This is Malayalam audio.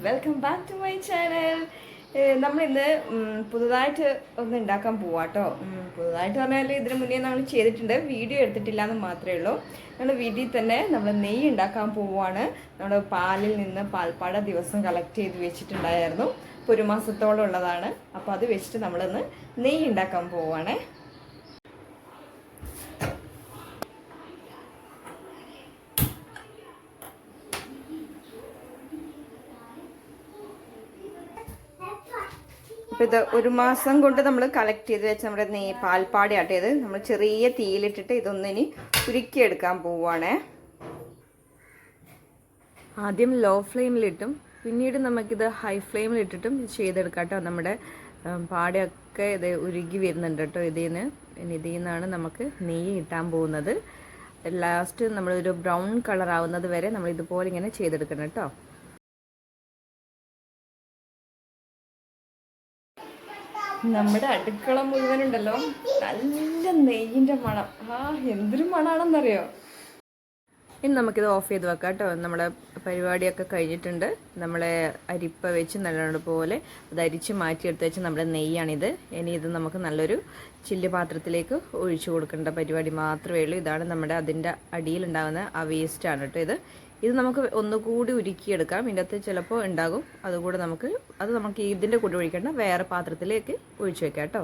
Welcome back to my channel. നമ്മളിന്ന് പുതുതായിട്ട് ഒന്ന് ഉണ്ടാക്കാൻ പോവാട്ടോ. പുതുതായിട്ട് പറഞ്ഞാൽ ഇതിന് മുന്നേ നമ്മൾ ചെയ്തിട്ടുണ്ട്, വീഡിയോ എടുത്തിട്ടില്ല എന്ന് മാത്രമേ ഉള്ളൂ. നമ്മൾ വീട്ടിൽ തന്നെ നമ്മൾ നെയ്യ് ഉണ്ടാക്കാൻ പോവുകയാണ്. നമ്മൾ പാലിൽ നിന്ന് പാൽപ്പാട ദിവസം കളക്ട് ചെയ്ത് വെച്ചിട്ടുണ്ടായിരുന്നു. ഇപ്പോൾ ഒരു മാസത്തോളം ഉള്ളതാണ്. അപ്പോൾ അത് വെച്ചിട്ട് നമ്മളൊന്ന് നെയ്യ് ഉണ്ടാക്കാൻ പോവുകയാണേ. അപ്പോൾ ഇത് ഒരു മാസം കൊണ്ട് നമ്മൾ കളക്ട് ചെയ്ത് വെച്ച് നമ്മുടെ പാൽപ്പാടയാട്ടെ ഇത് നമ്മൾ ചെറിയ തീയിലിട്ടിട്ട് ഇതൊന്നിനി ഉരുക്കിയെടുക്കാൻ പോവുകയാണേ. ആദ്യം ലോ ഫ്ലെയിമിലിട്ടും പിന്നീട് നമുക്കിത് ഹൈ ഫ്ലെയിമിലിട്ടിട്ടും ചെയ്തെടുക്കാം കേട്ടോ. നമ്മുടെ പാടയൊക്കെ ഇത് ഉരുകി വരുന്നുണ്ട് കേട്ടോ. ഇതിൽ നിന്നാണ് നമുക്ക് നെയ്യ് ഇട്ടാൻ പോകുന്നത്. ലാസ്റ്റ് നമ്മളൊരു ബ്രൗൺ കളർ ആവുന്നത് വരെ നമ്മൾ ഇതുപോലെ ഇങ്ങനെ ചെയ്തെടുക്കണം കേട്ടോ. നമ്മുടെ അടുക്കള മുഴുവനുണ്ടല്ലോ നല്ല നെയ്യിൻ്റെ മണം. എന്തൊരു മണാണെന്നറിയോ. ഇനി നമുക്കിത് ഓഫ് ചെയ്ത് വെക്കാം കേട്ടോ. നമ്മുടെ പരിപാടിയൊക്കെ കഴിഞ്ഞിട്ടുണ്ട്. നമ്മളെ അരിപ്പ വെച്ച് നല്ലോണം പോലെ അത് അരിച്ച് മാറ്റിയെടുത്ത് വെച്ച് നമ്മുടെ നെയ്യാണിത്. ഇനി ഇത് നമുക്ക് നല്ലൊരു ചില്ല് പാത്രത്തിലേക്ക് ഒഴിച്ചു കൊടുക്കേണ്ട പരിപാടി മാത്രമേ ഉള്ളൂ. ഇതാണ് നമ്മുടെ അതിൻ്റെ അടിയിലുണ്ടാകുന്ന ആ വേസ്റ്റാണ് കേട്ടോ. ഇത് നമുക്ക് ഒന്നുകൂടി ഉരുക്കിയെടുക്കാം. ഇതിൻ്റെ അകത്ത് ചിലപ്പോൾ ഉണ്ടാകും. അത് നമുക്ക് ഇതിൻ്റെ കൂടെ ഒഴിക്കേണ്ട വേറെ പാത്രത്തിലേക്ക് ഒഴിച്ചു വെക്കാം കേട്ടോ.